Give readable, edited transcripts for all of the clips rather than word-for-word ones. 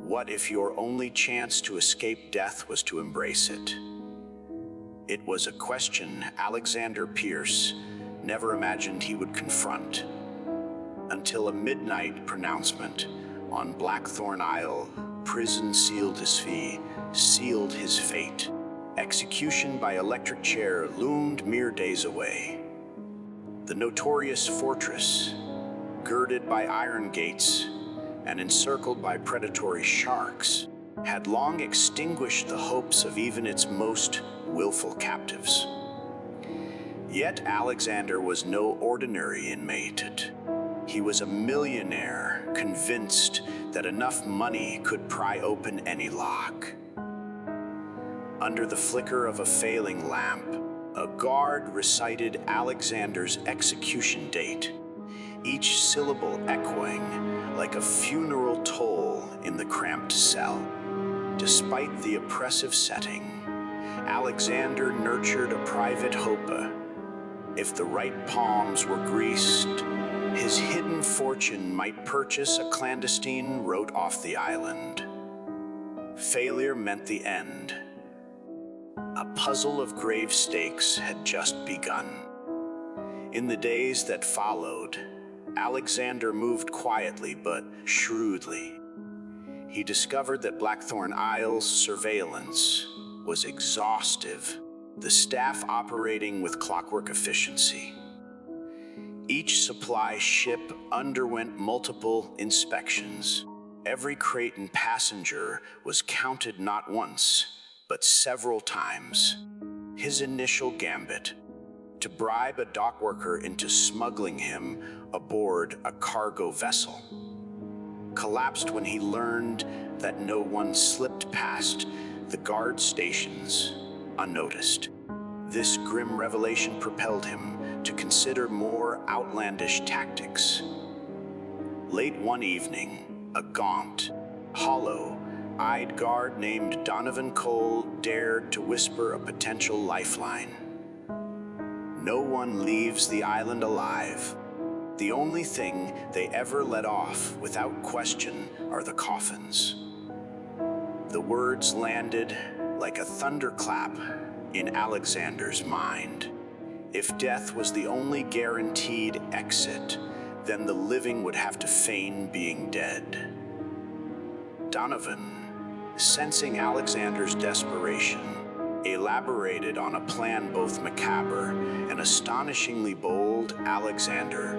What if your only chance to escape death was to embrace it? It was a question Alexander Pierce never imagined he would confront, until a midnight pronouncement on Blackthorn Isle, prison sealed his fate. Execution by electric chair loomed mere days away. The notorious fortress, girded by iron gates and encircled by predatory sharks, had long extinguished the hopes of even its most willful captives. Yet Alexander was no ordinary inmate. He was a millionaire, convinced that enough money could pry open any lock. Under the flicker of a failing lamp, a guard recited Alexander's execution date, each syllable echoing like a funeral toll in the cramped cell. Despite the oppressive setting, Alexander nurtured a private hope. If the right palms were greased, his hidden fortune might purchase a clandestine route off the island. Failure meant the end. A puzzle of grave stakes had just begun. In the days that followed, Alexander moved quietly but shrewdly. He discovered that Blackthorn Isle's surveillance was exhaustive, the staff operating with clockwork efficiency. Each supply ship underwent multiple inspections. Every crate and passenger was counted not once, but several times. His initial gambit, to bribe a dockworker into smuggling him aboard a cargo vessel, collapsed when he learned that no one slipped past the guard stations unnoticed. This grim revelation propelled him to consider more outlandish tactics. Late one evening, a gaunt, hollow-eyed guard named Donovan Cole dared to whisper a potential lifeline. No one leaves the island alive. The only thing they ever let off without question are the coffins. The words landed like a thunderclap in Alexander's mind. If death was the only guaranteed exit, then the living would have to feign being dead. Donovan, sensing Alexander's desperation, elaborated on a plan both macabre and astonishingly bold. Alexander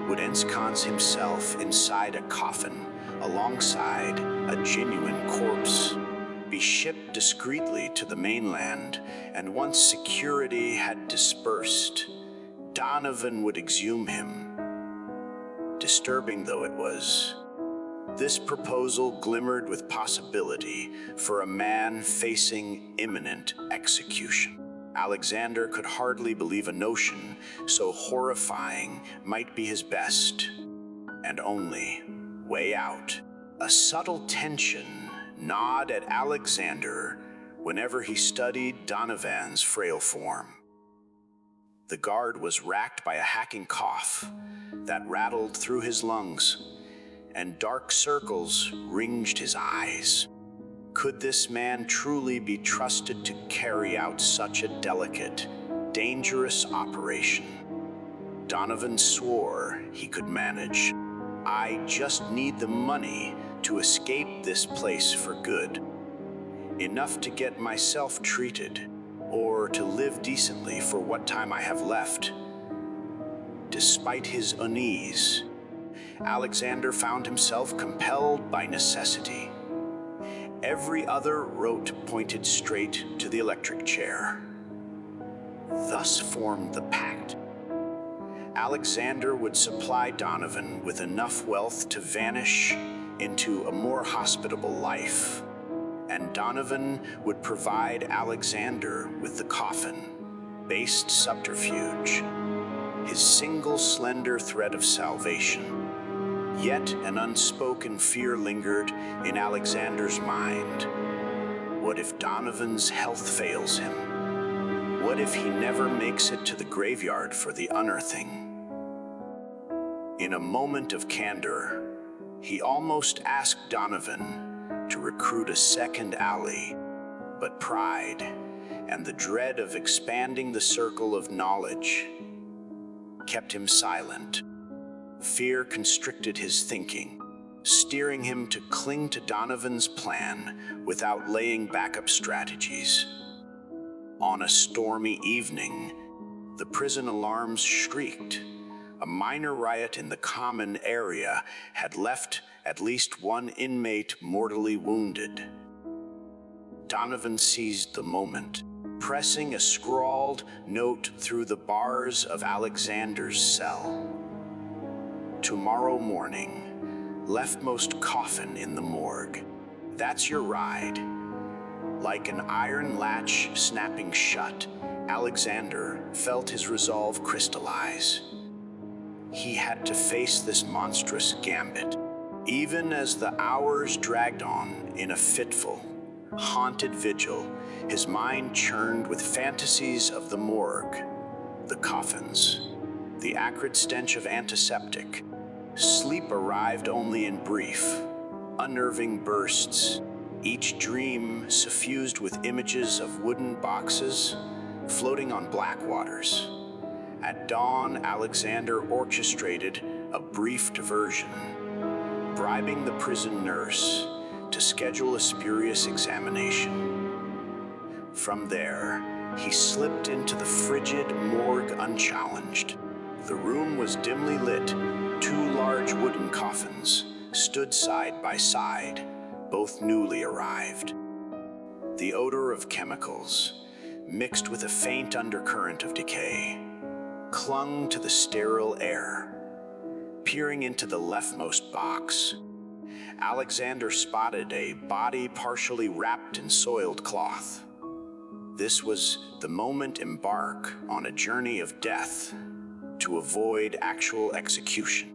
would ensconce himself inside a coffin alongside a genuine corpse, be shipped discreetly to the mainland, and once security had dispersed, Donovan would exhume him. Disturbing though it was, this proposal glimmered with possibility for a man facing imminent execution. Alexander could hardly believe a notion so horrifying might be his best and only way out. A subtle tension gnawed at Alexander whenever he studied Donovan's frail form. The guard was racked by a hacking cough that rattled through his lungs, and dark circles ringed his eyes. Could this man truly be trusted to carry out such a delicate, dangerous operation? Donovan swore he could manage. I just need the money to escape this place for good. Enough to get myself treated, or to live decently for what time I have left. Despite his unease, Alexander found himself compelled by necessity. Every other route pointed straight to the electric chair. Thus formed the pact. Alexander would supply Donovan with enough wealth to vanish into a more hospitable life, and Donovan would provide Alexander with the coffin-based subterfuge, his single slender thread of salvation. Yet an unspoken fear lingered in Alexander's mind. What if Donovan's health fails him? What if he never makes it to the graveyard for the unearthing? In a moment of candor, he almost asked Donovan to recruit a second ally, but pride and the dread of expanding the circle of knowledge kept him silent. Fear constricted his thinking, steering him to cling to Donovan's plan without laying backup strategies. On a stormy evening, the prison alarms shrieked. A minor riot in the common area had left at least one inmate mortally wounded. Donovan seized the moment, pressing a scrawled note through the bars of Alexander's cell. Tomorrow morning, leftmost coffin in the morgue. That's your ride. Like an iron latch snapping shut, Alexander felt his resolve crystallize. He had to face this monstrous gambit. Even as the hours dragged on in a fitful, haunted vigil, his mind churned with fantasies of the morgue, the coffins, the acrid stench of antiseptic. Sleep arrived only in brief, unnerving bursts, each dream suffused with images of wooden boxes floating on black waters. At dawn, Alexander orchestrated a brief diversion, bribing the prison nurse to schedule a spurious examination. From there, he slipped into the frigid morgue unchallenged. The room was dimly lit. Two large wooden coffins stood side by side, both newly arrived. The odor of chemicals, mixed with a faint undercurrent of decay, clung to the sterile air. Peering into the leftmost box, Alexander spotted a body partially wrapped in soiled cloth. This was the moment embark on a journey of death to avoid actual execution.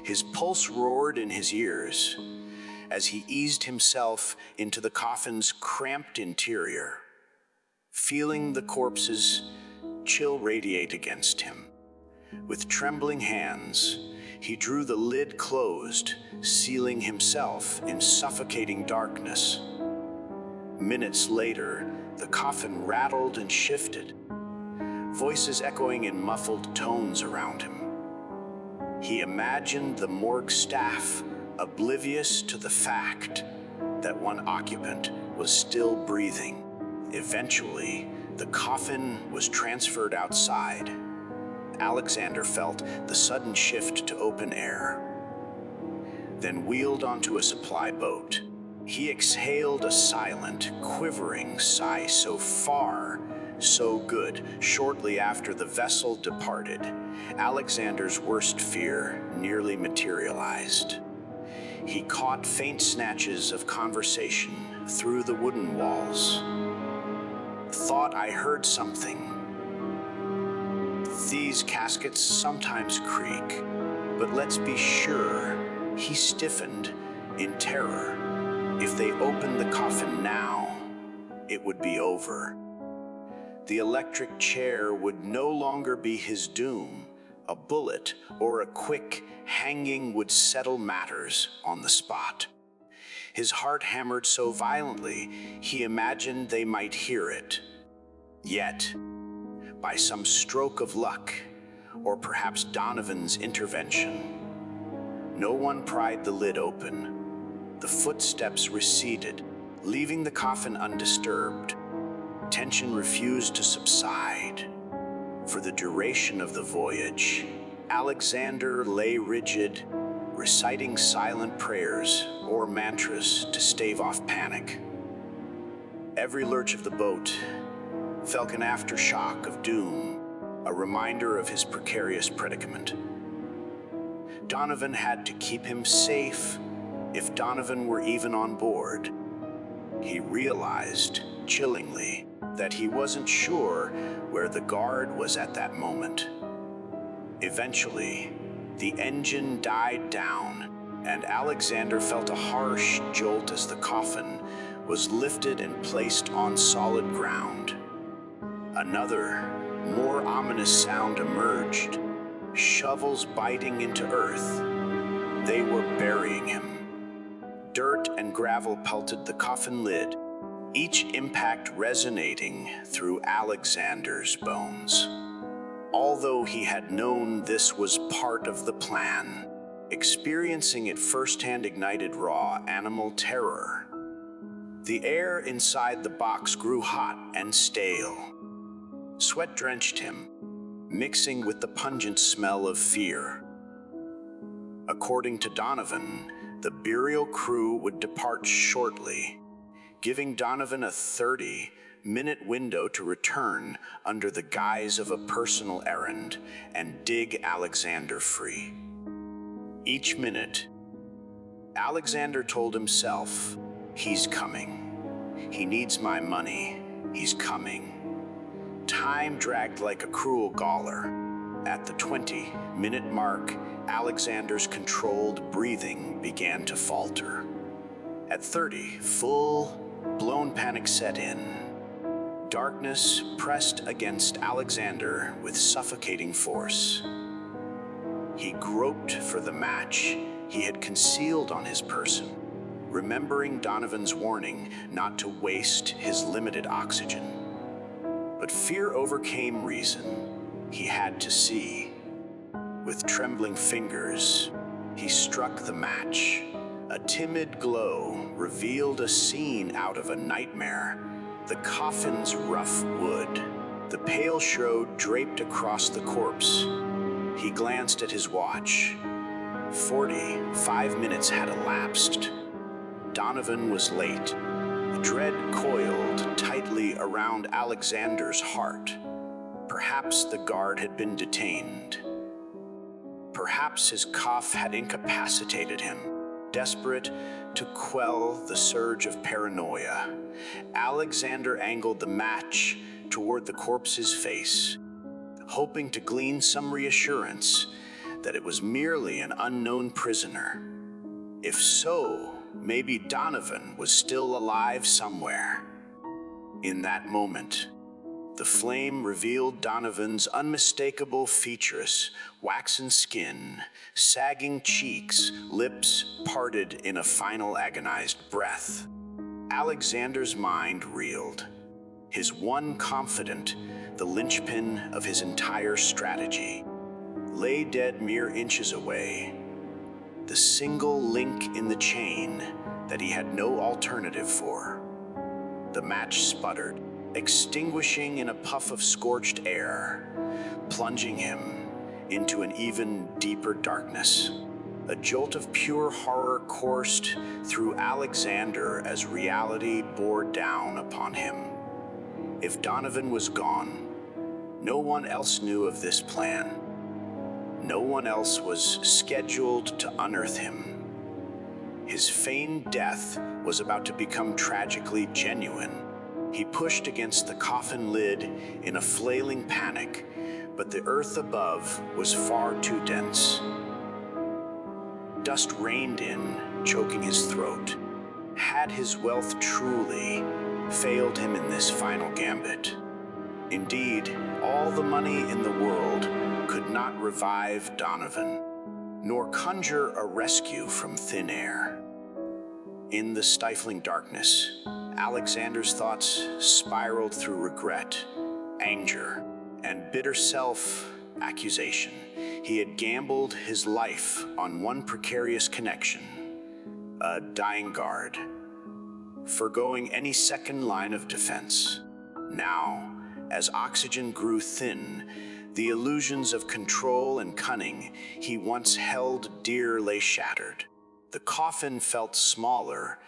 His pulse roared in his ears as he eased himself into the coffin's cramped interior, feeling the corpse's chill radiate against him. With trembling hands, he drew the lid closed, sealing himself in suffocating darkness. Minutes later, the coffin rattled and shifted, voices echoing in muffled tones around him. He imagined the morgue staff oblivious to the fact that one occupant was still breathing. Eventually, the coffin was transferred outside. Alexander felt the sudden shift to open air, then wheeled onto a supply boat. He exhaled a silent, quivering sigh. So far, so good. Shortly after the vessel departed, Alexander's worst fear nearly materialized. He caught faint snatches of conversation through the wooden walls. Thought I heard something. These caskets sometimes creak, but let's be sure. He stiffened in terror. If they opened the coffin now, it would be over. The electric chair would no longer be his doom. A bullet or a quick hanging would settle matters on the spot. His heart hammered so violently, he imagined they might hear it. Yet, by some stroke of luck, or perhaps Donovan's intervention, no one pried the lid open. The footsteps receded, leaving the coffin undisturbed. Tension refused to subside. For the duration of the voyage, Alexander lay rigid, reciting silent prayers or mantras to stave off panic. Every lurch of the boat felt an aftershock of doom, a reminder of his precarious predicament. Donovan had to keep him safe if Donovan were even on board. He realized, chillingly, that he wasn't sure where the guard was at that moment. Eventually, the engine died down, and Alexander felt a harsh jolt as the coffin was lifted and placed on solid ground. Another, more ominous sound emerged, shovels biting into earth. They were burying him. Dirt and gravel pelted the coffin lid, each impact resonating through Alexander's bones. Although he had known this was part of the plan, experiencing it firsthand ignited raw animal terror. The air inside the box grew hot and stale. Sweat drenched him, mixing with the pungent smell of fear. According to Donovan, the burial crew would depart shortly, giving Donovan a 30-minute window to return under the guise of a personal errand and dig Alexander free. Each minute, Alexander told himself, "He's coming. He needs my money. He's coming." Time dragged like a cruel gauler. At the 20-minute mark, Alexander's controlled breathing began to falter. At 30, full-blown panic set in. Darkness pressed against Alexander with suffocating force. He groped for the match he had concealed on his person, remembering Donovan's warning not to waste his limited oxygen. But fear overcame reason. He had to see. With trembling fingers, he struck the match. A timid glow revealed a scene out of a nightmare. The coffin's rough wood, the pale shroud draped across the corpse. He glanced at his watch. 45 minutes had elapsed. Donovan was late. Dread coiled tightly around Alexander's heart. Perhaps the guard had been detained. Perhaps his cough had incapacitated him. Desperate to quell the surge of paranoia, Alexander angled the match toward the corpse's face, hoping to glean some reassurance that it was merely an unknown prisoner. If so, maybe Donovan was still alive somewhere. In that moment, the flame revealed Donovan's unmistakable features: waxen skin, sagging cheeks, lips parted in a final agonized breath. Alexander's mind reeled. His one confidant, the linchpin of his entire strategy, lay dead mere inches away. The single link in the chain that he had no alternative for. The match sputtered, extinguishing in a puff of scorched air, plunging him into an even deeper darkness. A jolt of pure horror coursed through Alexander as reality bore down upon him. If Donovan was gone, no one else knew of this plan. No one else was scheduled to unearth him. His feigned death was about to become tragically genuine. He pushed against the coffin lid in a flailing panic, but the earth above was far too dense. Dust rained in, choking his throat. Had his wealth truly failed him in this final gambit? Indeed, all the money in the world could not revive Donovan, nor conjure a rescue from thin air. In the stifling darkness, Alexander's thoughts spiraled through regret, anger, and bitter self-accusation. He had gambled his life on one precarious connection, a dying guard, forgoing any second line of defense. Now, as oxygen grew thin, the illusions of control and cunning he once held dear lay shattered. The coffin felt smaller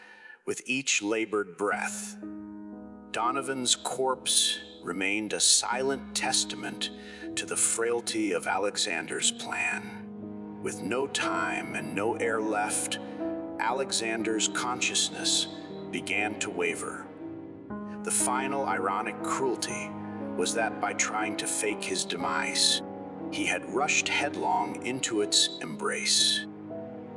with each labored breath. Donovan's corpse remained a silent testament to the frailty of Alexander's plan. With no time and no air left, Alexander's consciousness began to waver. The final ironic cruelty was that by trying to fake his demise, he had rushed headlong into its embrace.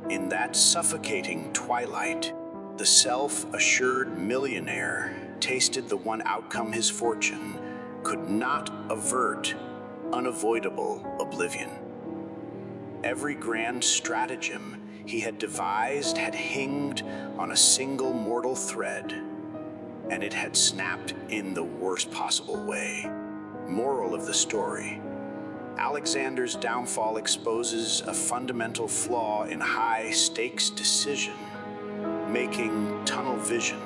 In that suffocating twilight, the self-assured millionaire tasted the one outcome his fortune could not avert: unavoidable oblivion. Every grand stratagem he had devised had hinged on a single mortal thread, and it had snapped in the worst possible way. Moral of the story: Alexander's downfall exposes a fundamental flaw in high-stakes decision-making, tunnel vision.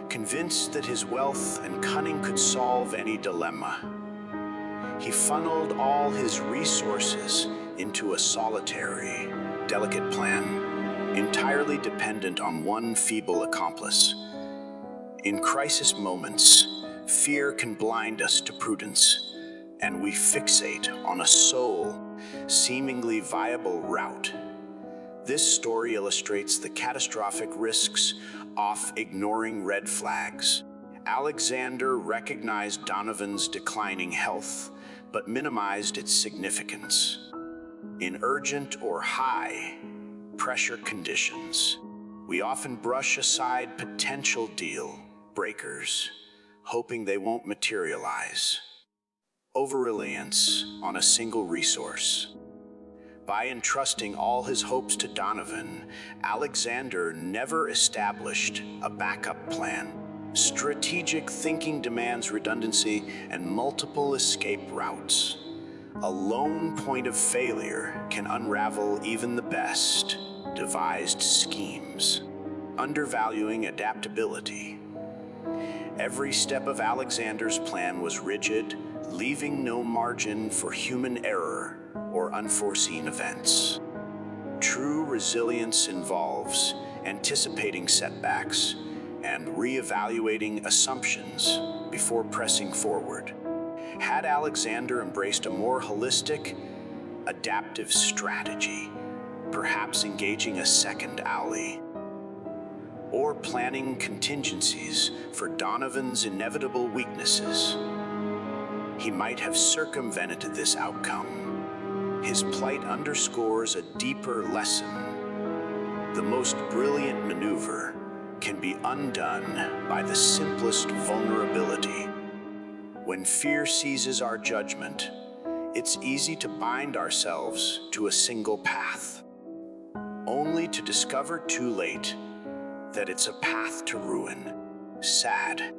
Convinced that his wealth and cunning could solve any dilemma, he funneled all his resources into a solitary, delicate plan, entirely dependent on one feeble accomplice. In crisis moments, fear can blind us to prudence, and we fixate on a sole, seemingly viable route. This story illustrates the catastrophic risks of ignoring red flags. Alexander recognized Donovan's declining health, but minimized its significance. In urgent or high-pressure conditions, we often brush aside potential deal breakers, hoping they won't materialize. Over-reliance on a single resource. By entrusting all his hopes to Donovan, Alexander never established a backup plan. Strategic thinking demands redundancy and multiple escape routes. A lone point of failure can unravel even the best devised schemes. Undervaluing adaptability. Every step of Alexander's plan was rigid, leaving no margin for human error or unforeseen events. True resilience involves anticipating setbacks and reevaluating assumptions before pressing forward. Had Alexander embraced a more holistic, adaptive strategy, perhaps engaging a second ally, or planning contingencies for Donovan's inevitable weaknesses, he might have circumvented this outcome. His plight underscores a deeper lesson. The most brilliant maneuver can be undone by the simplest vulnerability. When fear seizes our judgment, it's easy to bind ourselves to a single path, only to discover too late that it's a path to ruin. Sad.